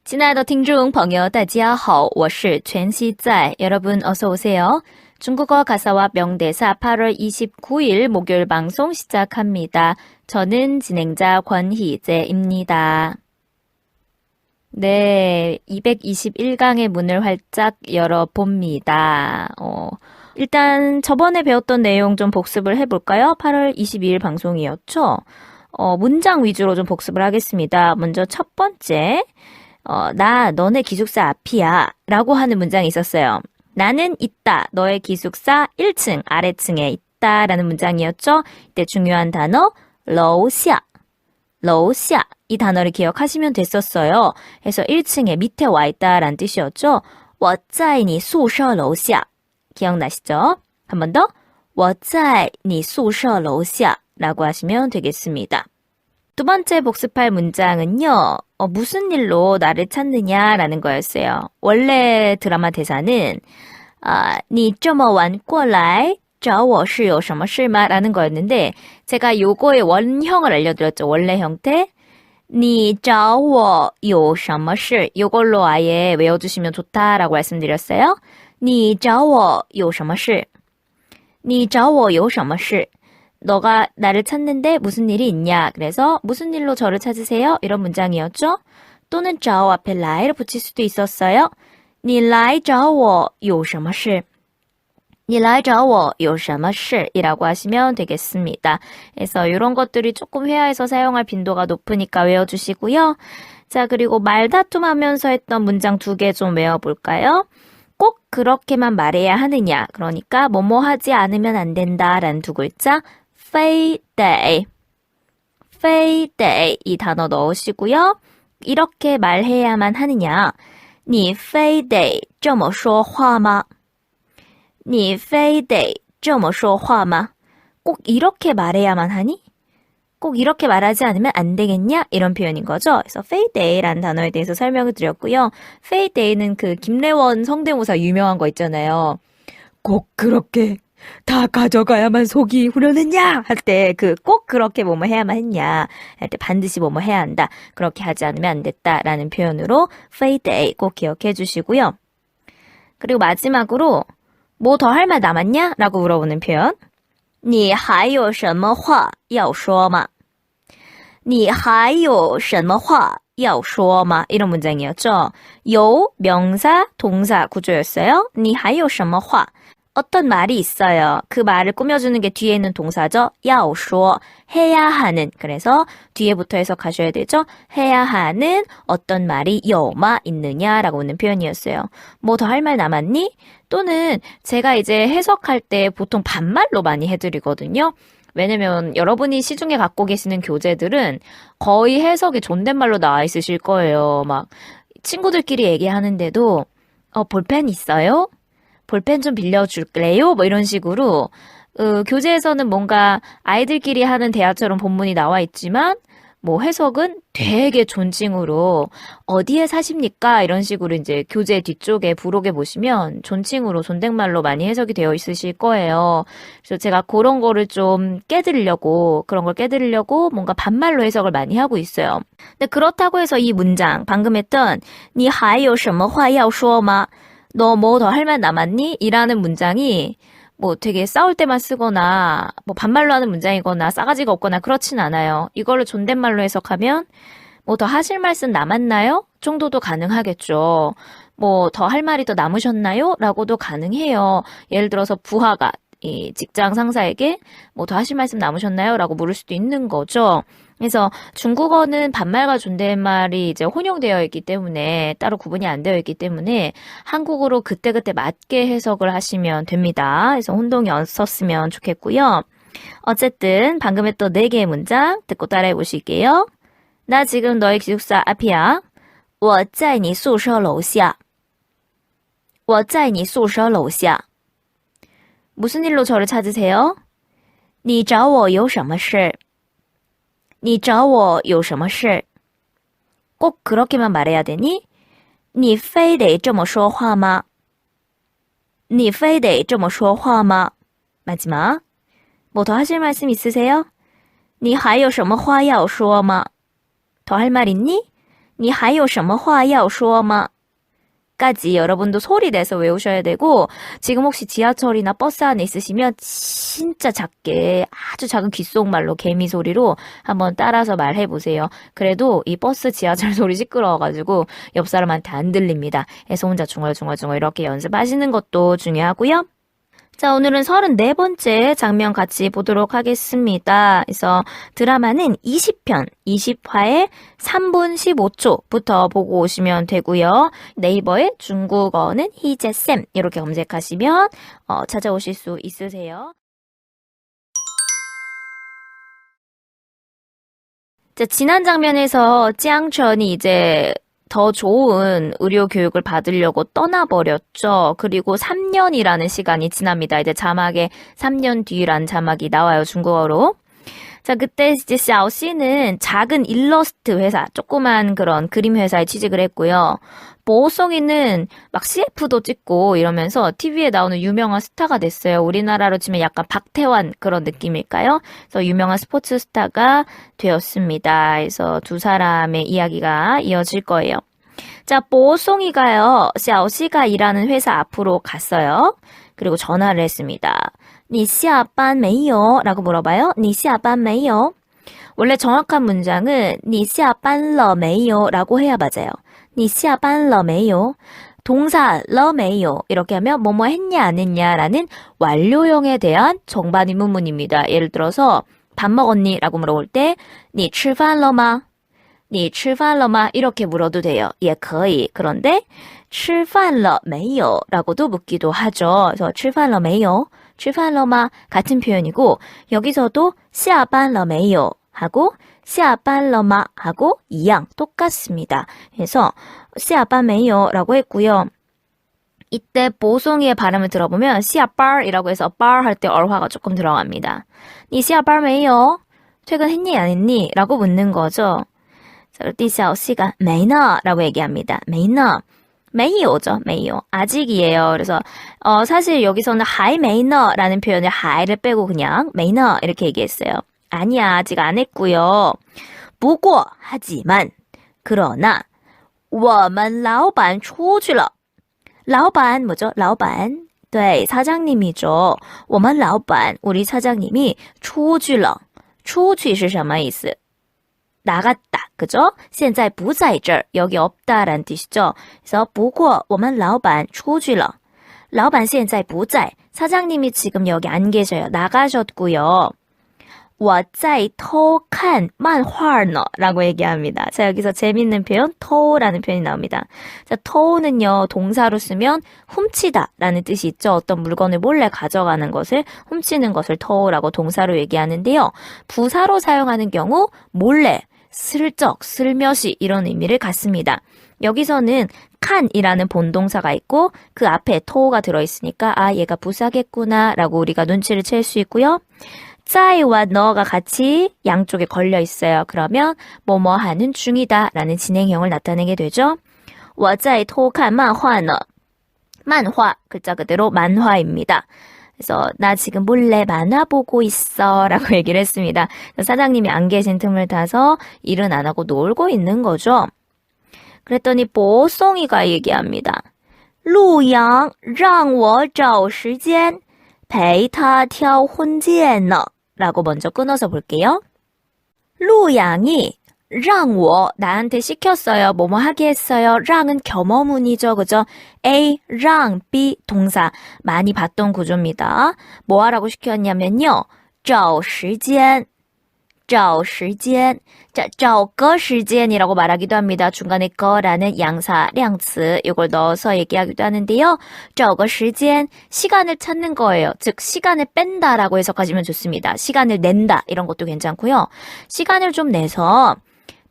亲爱的听众朋友大家好，我是全熙在. 여러분 어서 오세요. 중국어 가사와 명대사 8월 29일 목요일 방송 시작합니다. 저는 진행자 권희재입니다. 네, 221강의 문을 활짝 열어봅니다. 일단 저번에 배웠던 내용 좀 복습을 해볼까요? 8월 22일 방송이었죠? 문장 위주로 좀 복습을 하겠습니다. 먼저 첫 번째, 나 너네 기숙사 앞이야 라고 하는 문장이 있었어요. 나는 있다. 너의 기숙사 1층 아래층에 있다 라는 문장이었죠. 이때 중요한 단어 楼下 이 단어를 기억하시면 됐었어요. 그래서 1층에 밑에 와 있다 라는 뜻이었죠. 我在你宿舍楼下 기억나시죠? 한 번 더 我在你宿舍楼下 라고 하시면 되겠습니다. 두 번째 복습할 문장은요. 무슨 일로 나를 찾느냐라는 거였어요. 원래 드라마 대사는 你这么晚过来找我是有什么事吗? 라는 거였는데 제가 요거의 원형을 알려드렸죠. 원래 형태. 你找我有什么事? 요걸로 아예 외워주시면 좋다라고 말씀드렸어요. 你找我有什么事?你找我有什么事? 너가 나를 찾는데 무슨 일이 있냐? 그래서 무슨 일로 저를 찾으세요? 이런 문장이었죠. 또는 找 앞에来를 붙일 수도 있었어요. 你来找我有什么事?你来找我有什么事? 이라고 하시면 되겠습니다. 그래서 이런 것들이 조금 회화에서 사용할 빈도가 높으니까 외워주시고요. 자, 그리고 말다툼하면서 했던 문장 2개 좀 외워볼까요? 꼭 그렇게만 말해야 하느냐? 그러니까 뭐뭐 하지 않으면 안 된다라는 2글자. 非得이 단어 넣으시고요. 이렇게 말해야만 하느냐? 你非得这么说话吗?你非得这么说话吗? 꼭 이렇게 말해야만 하니? 꼭 이렇게 말하지 않으면 안 되겠냐? 이런 표현인 거죠. 그래서 非得라는 단어에 대해서 설명을 드렸고요. 非得는 그 김래원 성대모사 유명한 거 있잖아요. 꼭 그렇게 다 가져가야만 속이 후련했냐? 할 때 그 꼭 그렇게 뭐뭐 해야만 했냐? 할 때 반드시 뭐뭐 해야 한다. 그렇게 하지 않으면 안 됐다라는 표현으로 非得 꼭 기억해 주시고요. 그리고 마지막으로 뭐 더 할 말 남았냐? 라고 물어보는 표현. 你还有什么话要说吗?你还有什么话要说吗? 이런 문장이었죠. 有 명사, 동사 구조였어요. 你还有什么话? 어떤 말이 있어요. 그 말을 꾸며주는 게 뒤에 있는 동사죠. 要说 해야 하는. 그래서 뒤에부터 해석하셔야 되죠. 해야 하는 어떤 말이 有마 있느냐라고 하는 표현이었어요. 뭐 더 할 말 남았니? 또는 제가 이제 해석할 때 보통 반말로 많이 해드리거든요. 왜냐면 여러분이 시중에 갖고 계시는 교재들은 거의 해석이 존댓말로 나와 있으실 거예요. 막 친구들끼리 얘기하는데도 볼펜 있어요? 볼펜 좀 빌려줄래요? 뭐 이런 식으로 교재에서는 뭔가 아이들끼리 하는 대화처럼 본문이 나와 있지만 뭐 해석은 되게 존칭으로 어디에 사십니까? 이런 식으로 이제 교재 뒤쪽에 부록에 보시면 존칭으로 존댓말로 많이 해석이 되어 있으실 거예요. 그래서 제가 그런 거를 좀 그런 걸 깨드리려고 뭔가 반말로 해석을 많이 하고 있어요. 근데 그렇다고 해서 이 문장 방금 했던 你还有什么话要说吗? 너 뭐 더 할 말 남았니? 이라는 문장이 뭐 되게 싸울 때만 쓰거나 뭐 반말로 하는 문장이거나 싸가지가 없거나 그렇진 않아요. 이걸로 존댓말로 해석하면 뭐 더 하실 말씀 남았나요? 정도도 가능하겠죠. 뭐 더 할 말이 더 남으셨나요? 라고도 가능해요. 예를 들어서 부하가 이 직장 상사에게 뭐 더 하실 말씀 남으셨나요? 라고 물을 수도 있는 거죠. 그래서 중국어는 반말과 존댓말이 이제 혼용되어 있기 때문에 따로 구분이 안 되어 있기 때문에 한국어로 그때그때 맞게 해석을 하시면 됩니다. 그래서 혼동이 없었으면 좋겠고요. 어쨌든 방금 했던 4개의 문장 듣고 따라해 보실게요. 나 지금 너의 기숙사 앞이야. 我在你宿舍楼下. 我在你宿舍楼下. 무슨 일로 저를 찾으세요? 你找我有什么事?你找我有什么事? 꼭 그렇게만 말해야 되니? 你非得这么说话吗?你非得这么说话吗? 마지막. 뭐 더 하실 말씀 있으세요? 你还有什么话要说吗? 더 할 말 있니? 你还有什么话要说吗? 까지 여러분도 소리 내서 외우셔야 되고 지금 혹시 지하철이나 버스 안에 있으시면 진짜 작게 아주 작은 귓속말로 개미 소리로 한번 따라서 말해보세요. 그래도 이 버스 지하철 소리 시끄러워가지고 옆 사람한테 안 들립니다. 그래서 혼자 중얼중얼 이렇게 연습하시는 것도 중요하고요. 자, 오늘은 34번째 장면 같이 보도록 하겠습니다. 그래서 드라마는 20편, 20화에 3분 15초부터 보고 오시면 되고요. 네이버에 중국어는 희재쌤 이렇게 검색하시면 찾아오실 수 있으세요. 자, 지난 장면에서 짱천이 이제 더 좋은 의료 교육을 받으려고 떠나버렸죠. 그리고 3년이라는 시간이 지납니다. 이제 자막에 3년 뒤라는 자막이 나와요, 중국어로. 자, 그때 이제 샤오씨는 작은 일러스트 회사, 조그만 그런 그림 회사에 취직을 했고요. 보송이는 막 CF도 찍고 이러면서 TV에 나오는 유명한 스타가 됐어요. 우리나라로 치면 약간 박태환 그런 느낌일까요? 그래서 유명한 스포츠 스타가 되었습니다. 그래서 두 사람의 이야기가 이어질 거예요. 자, 보송이가요, 샤오씨가 일하는 회사 앞으로 갔어요. 그리고 전화를 했습니다. 你下班没有? 라고 물어봐요. 你下班没有? 원래 정확한 문장은 你下班了没有? 라고 해야 맞아요. 你下班了没有? 동사 了没有? 이렇게 하면 뭐뭐 했냐 안 했냐 라는 완료형에 대한 정반 의문문입니다. 예를 들어서 밥 먹었니? 라고 물어볼 때 你吃饭了吗? 你吃饭了吗? 이렇게 물어도 돼요. 也可以. 그런데 吃饭了没有? 라고도 묻기도 하죠. 그래서 吃饭了没有? 吃饭了吗? 같은 표현이고 여기서도 下班了没有? 하고 下班了吗? 하고 이양 똑같습니다. 그래서 下班没有? 라고 했고요. 이때 보송이의 발음을 들어보면 下班 이라고 해서 bar 할 때 얼화가 조금 들어갑니다. 你下班没有? 퇴근했니 안 했니? 라고 묻는 거죠. 자, 그때 샤오씨가 没呢 라고 얘기합니다. 没呢 메이오죠, 메이오. 아직이에요. 그래서, 사실 여기서는 하이 메이너 라는 표현을 하이를 빼고 그냥 메이너 이렇게 얘기했어요. 아니야, 아직 안 했고요. 不过, 하지만, 그러나, 我们老板出去了. 老板 뭐죠? 老板. 네, 사장님이죠. 我们老板, 우리 사장님이 出去了. 出去是什么意思? 나갔다, 그죠? 现在不在这儿, 여기 없다라는 뜻이죠. 그래서 不过我们老板出去了. 老板现在不在. 사장님이 지금 여기 안 계셔요. 나가셨고요. 我在偷看漫画呢 라고 얘기합니다. 자, 여기서 재밌는 표현偷라는 표현이 나옵니다. 자,偷는요 동사로 쓰면 훔치다 라는 뜻이 있죠. 어떤 물건을 몰래 가져가는 것을 훔치는 것을偷라고 동사로 얘기하는데요. 부사로 사용하는 경우 몰래, 슬쩍, 슬며시 이런 의미를 갖습니다. 여기서는 칸이라는 본동사가 있고 그 앞에 토가 들어있으니까 아 얘가 부사겠구나 라고 우리가 눈치를 챌 수 있고요. 짜이와 너가 같이 양쪽에 걸려 있어요. 그러면 뭐뭐 하는 중이다 라는 진행형을 나타내게 되죠. 我在偷看漫画呢. 만화, 글자 그대로 만화입니다. 그래서 나 지금 몰래 만화 보고 있어 라고 얘기를 했습니다. 사장님이 안 계신 틈을 타서 일은 안 하고 놀고 있는 거죠. 그랬더니 보송이가 얘기합니다. 陆阳让我找时间陪他挑婚戒呢 라고 먼저 끊어서 볼게요. 陆阳이 让我 나한테 시켰어요. 뭐뭐 하게 했어요. 랑은 겸어문이죠. 그죠? A, 랑, B 동사 많이 봤던 구조입니다. 뭐 하라고 시켰냐면요. 找时间找时间 자, 找个时间이라고 말하기도 합니다. 중간에 거라는 양사, 량词 이걸 넣어서 얘기하기도 하는데요. 找个时间 시간을 찾는 거예요. 즉 시간을 뺀다라고 해석하시면 좋습니다. 시간을 낸다 이런 것도 괜찮고요. 시간을 좀 내서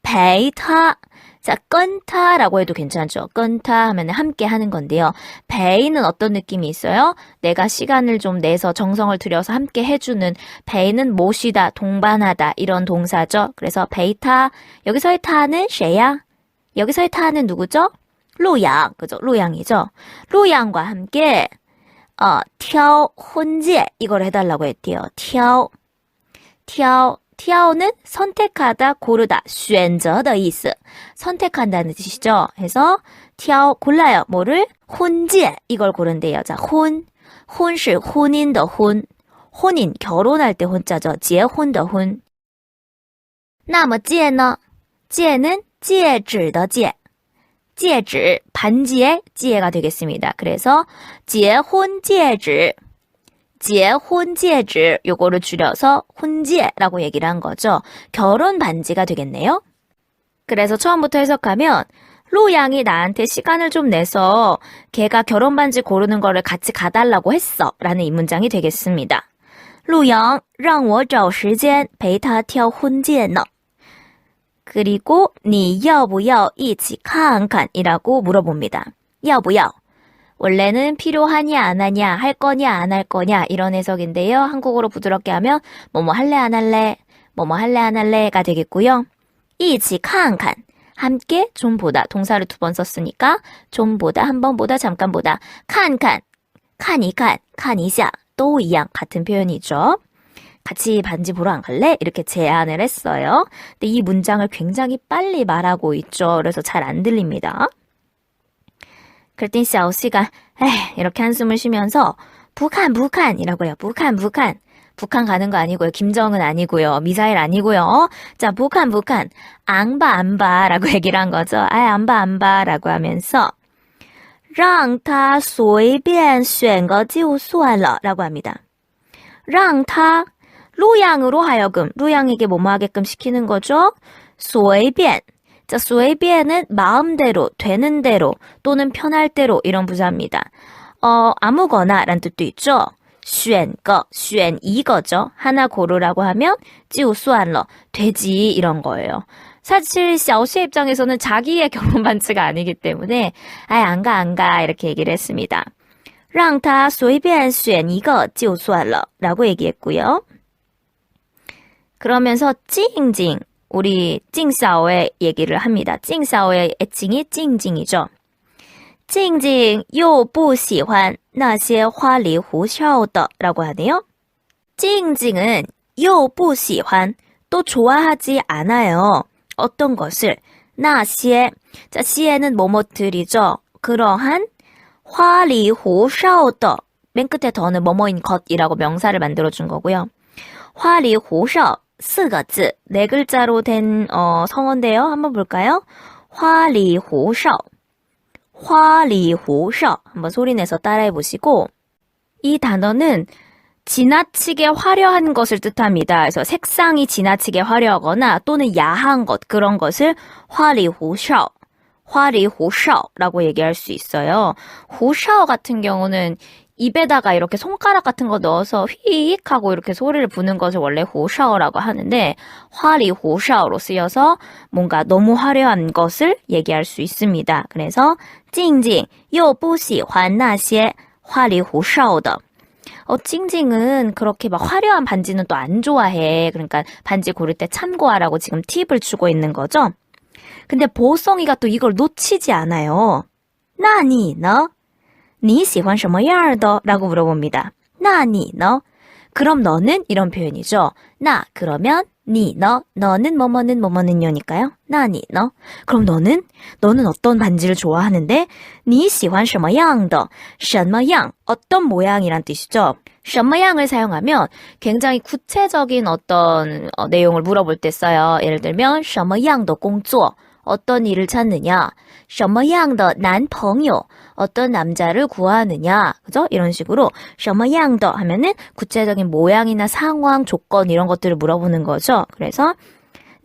陪他 자, 跟他라고 해도 괜찮죠. 跟他하면 함께 하는 건데요. 陪는 어떤 느낌이 있어요? 내가 시간을 좀 내서 정성을 들여서 함께 해주는 陪는 모시다, 동반하다 이런 동사죠. 그래서 陪他 여기서의 타는 谁야? 여기서의 타는 누구죠? 陆阳, 그죠? 陆阳이죠. 陆阳과 함께 挑婚戒 이걸 해달라고 했대요. 挑挑는 선택하다, 고르다, 选择的意思. 선택한다는 뜻이죠. 해서 挑 골라요. 뭐를? 婚戒 이걸 고른대요. 자, 婚是 혼인의 혼. 혼인 결혼할 때 혼자죠. 结婚的婚. 那么戒呢? 戒는 戒指的戒. 戒指 반지의 戒가 되겠습니다. 그래서 结婚戒指. 结婚戒指 요거를 줄여서 혼지라고 얘기를 한 거죠. 결혼 반지가 되겠네요. 그래서 처음부터 해석하면 로양이 나한테 시간을 좀 내서 걔가 결혼 반지 고르는 거를 같이 가달라고 했어 라는 이 문장이 되겠습니다. 로양 让我找时间陪他挑婚戒呢. 그리고 你要不要一起看看 이라고 물어봅니다. 要不要 원래는 필요하냐 안 하냐 할 거냐 안 할 거냐 이런 해석인데요. 한국어로 부드럽게 하면 뭐뭐 할래 안 할래 뭐뭐 할래 안 할래가 되겠고요. 一起看看 함께 좀 보다 동사를 2번 썼으니까 좀 보다 한 번 보다 잠깐 보다 看看看一看看一下또一样같은 표현이죠. 같이 반지 보러 안 갈래? 이렇게 제안을 했어요. 근데 이 문장을 굉장히 빨리 말하고 있죠. 그래서 잘 안 들립니다. 그랬더니 샤오씨가 이렇게 한숨을 쉬면서 북한 이라고 해요. 북한 북한 가는 거 아니고요. 김정은 아니고요. 미사일 아니고요. 자, 북한 안 봐 라고 얘기를 한 거죠. 안 봐 라고 하면서 让他随便选个就算了라고 합니다. 让他 루양으로 하여금 루양에게 뭐뭐 하게끔 시키는 거죠. 随便 자, 随便은 마음대로, 되는 대로 또는 편할 대로 이런 부사입니다. 아무거나 라는 뜻도 있죠. 选个, 选 이거죠. 하나 고르라고 하면 就算了, 되지 이런 거예요. 사실 샤오씨의 입장에서는 자기의 결혼 반지가 아니기 때문에 안 가 이렇게 얘기를 했습니다. 让他随便选一个就算了 라고 얘기했고요. 그러면서 찡찡 우리 찡샤오의 얘기를 합니다. 찡샤오의 애칭이 찡찡이죠. 静静又不喜欢那些花里胡哨的 라고 하네요. 静静은 又不喜欢 또 좋아하지 않아요. 어떤 것을 那些 자, 시에는 뭐뭐들이죠. 그러한 花里胡哨的 맨 끝에 더는 뭐뭐인 것이라고 명사를 만들어준 거고요. 花里胡哨 4个字 4글자로 된 성어인데요. 한번 볼까요? 花里胡哨 花里胡哨 한번 소리내서 따라해 보시고 이 단어는 지나치게 화려한 것을 뜻합니다. 그래서 색상이 지나치게 화려하거나 또는 야한 것 그런 것을 花里胡哨 花里胡哨 라고 얘기할 수 있어요. 胡哨 같은 경우는 입에다가 이렇게 손가락 같은 거 넣어서 휙 하고 이렇게 소리를 부는 것을 원래 호샤오라고 하는데 花里胡哨로 쓰여서 뭔가 너무 화려한 것을 얘기할 수 있습니다. 그래서 静静又不喜欢那些花里胡哨的 찡찡은 그렇게 막 화려한 반지는 또 안 좋아해. 그러니까 반지 고를 때 참고하라고 지금 팁을 주고 있는 거죠. 근데 보성이가 또 이걸 놓치지 않아요. 那你呢?你喜欢什么样的? 라고 물어봅니다. 那你呢? 그럼 너는? 이런 표현이죠. 나 그러면 니 너는 뭐뭐는요니까요. 那你呢? 그럼 너는 어떤 반지를 좋아하는데 你喜欢什么样的?什么样 어떤 모양이란 뜻이죠. 什么样을 사용하면 굉장히 구체적인 어떤 내용을 물어볼 때 써요. 예를 들면 什么样的工作 어떤 일을 찾느냐, 什么样的男朋友 어떤 남자를 구하느냐, 그죠? 이런 식으로 什么样的 하면은 구체적인 모양이나 상황, 조건 이런 것들을 물어보는 거죠. 그래서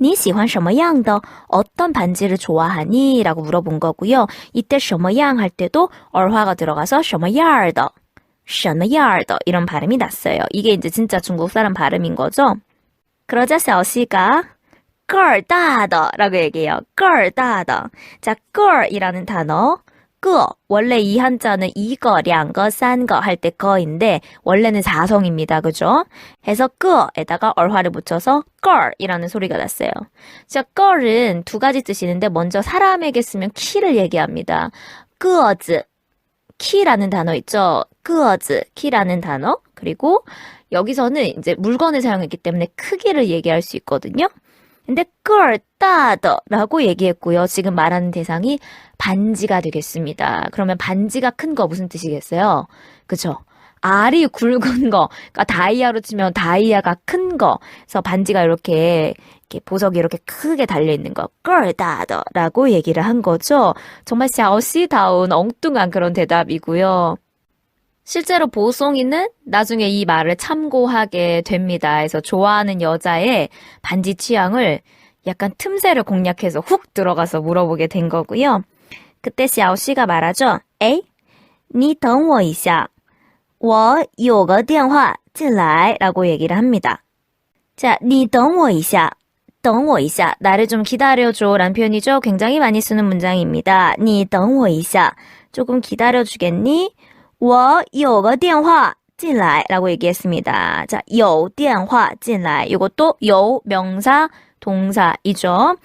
你喜欢什么样的 어떤 반지를 좋아하니? 라고 물어본 거고요. 이때 什么样 할 때도 얼화가 들어가서 什么样的 什么样的 이런 발음이 났어요. 이게 이제 진짜 중국 사람 발음인 거죠. 그러자 샤오씨가 个儿大的 라고 얘기해요. 个儿大的 자, 个儿이라는 단어 个 원래 이 한자는 2거, 2거, 3거 할 때 거인데 원래는 4성입니다. 그죠? 해서 个에다가 얼화를 붙여서 个儿이라는 소리가 났어요. 자, 个儿은 두 가지 뜻이 있는데 먼저 사람에게 쓰면 키를 얘기합니다. 个子 키라는 단어 있죠? 个子 키라는 단어 그리고 여기서는 이제 물건을 사용했기 때문에 크기를 얘기할 수 있거든요. 근데 个儿大的 라고 얘기했고요. 지금 말하는 대상이 반지가 되겠습니다. 그러면 반지가 큰 거 무슨 뜻이겠어요? 그쵸? 알이 굵은 거, 그러니까 다이아로 치면 다이아가 큰 거. 그래서 반지가 이렇게 보석이 이렇게 크게 달려있는 거, 个儿大的 라고 얘기를 한 거죠. 정말 샤오시다운 엉뚱한 그런 대답이고요. 실제로 보송이는 나중에 이 말을 참고하게 됩니다. 그래서 좋아하는 여자의 반지 취향을 약간 틈새를 공략해서 훅 들어가서 물어보게 된 거고요. 그때 샤오씨가 말하죠. 에이, 你等我一下我有个电话进来 라고 얘기를 합니다. 자, 你等我一下等我一下 나를 좀 기다려줘 라는 표현이죠. 굉장히 많이 쓰는 문장입니다. 你等我一下 조금 기다려주겠니? 我有个电话进来 라고 얘기했습니다. 자, 有电话进来 이것도 有 명사, 동사이죠.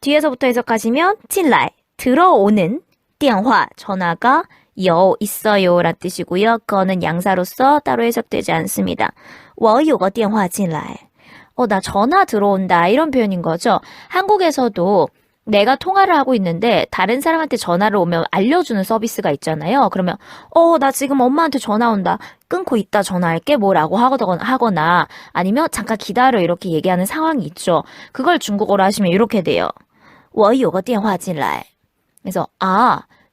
뒤에서부터 해석하시면 进来 들어오는 电话 전화가 有 있어요 라는 뜻이고요. 그거는 양사로서 따로 해석되지 않습니다. 我有个电话进来 나 전화 들어온다 이런 표현인 거죠. 한국에서도 내가 통화를 하고 있는데 다른 사람한테 전화를 오면 알려주는 서비스가 있잖아요. 그러면 나 지금 엄마한테 전화 온다. 끊고 있다 전화할게 뭐라고 하거나 아니면 잠깐 기다려 이렇게 얘기하는 상황이 있죠. 그걸 중국어로 하시면 이렇게 돼요. 我有个电话进来 그래서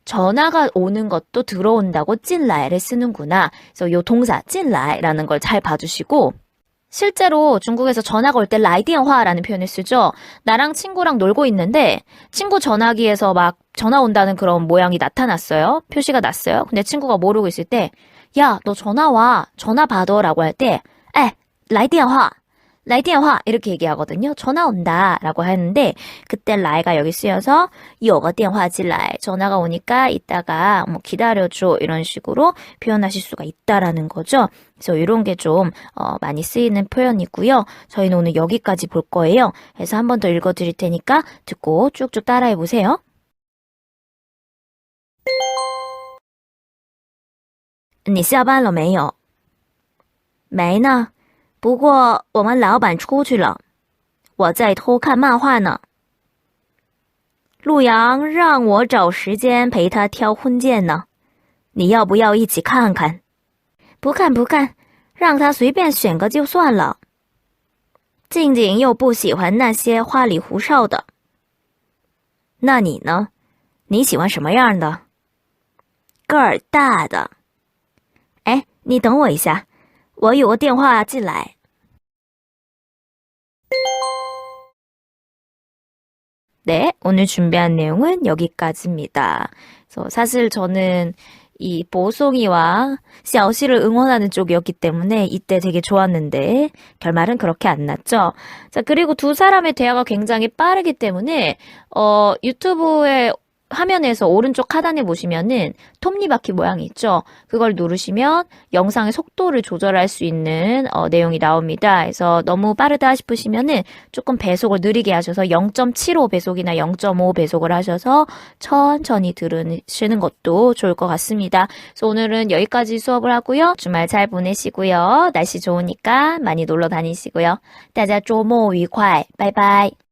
전화가 오는 것도 들어온다고 进来를 쓰는구나. 그래서 요 동사 进来라는 걸 잘 봐주시고 실제로 중국에서 전화가 올 때 来电话라는 표현을 쓰죠. 나랑 친구랑 놀고 있는데 친구 전화기에서 막 전화 온다는 그런 모양이 나타났어요. 표시가 났어요. 근데 친구가 모르고 있을 때 야, 너 전화 와. 전화 받아 라고 할 때 来电话 来电话 이렇게 얘기하거든요. 전화 온다 라고 하는데 그때 来가 여기 쓰여서 有个电话进来 전화가 오니까 이따가 뭐 기다려줘 이런 식으로 표현하실 수가 있다라는 거죠. 그래서 이런 게 좀 많이 쓰이는 표현이고요. 저희는 오늘 여기까지 볼 거예요. 그래서 한 번 더 읽어드릴 테니까 듣고 쭉쭉 따라해 보세요. 你下班了没有？没呢。不过我们老板出去了，我在偷看漫画呢。陆阳让我找时间陪他挑婚戒呢，你要不要一起看看？不看不看，让他随便选个就算了。静静又不喜欢那些花里胡哨的。那你呢？你喜欢什么样的？个儿大的。哎，你等我一下。我有个电话进来. 네, 오늘 준비한 내용은 여기까지입니다. 그래서 사실 저는 이 보송이와 샤오씨를 응원하는 쪽이었기 때문에 이때 되게 좋았는데 결말은 그렇게 안 났죠. 자, 그리고 두 사람의 대화가 굉장히 빠르기 때문에 유튜브에 화면에서 오른쪽 하단에 보시면은 톱니바퀴 모양이 있죠. 그걸 누르시면 영상의 속도를 조절할 수 있는 내용이 나옵니다. 그래서 너무 빠르다 싶으시면은 조금 배속을 느리게 하셔서 0.75 배속이나 0.5 배속을 하셔서 천천히 들으시는 것도 좋을 것 같습니다. 그래서 오늘은 여기까지 수업을 하고요. 주말 잘 보내시고요. 날씨 좋으니까 많이 놀러 다니시고요. 大家周末愉快，拜拜。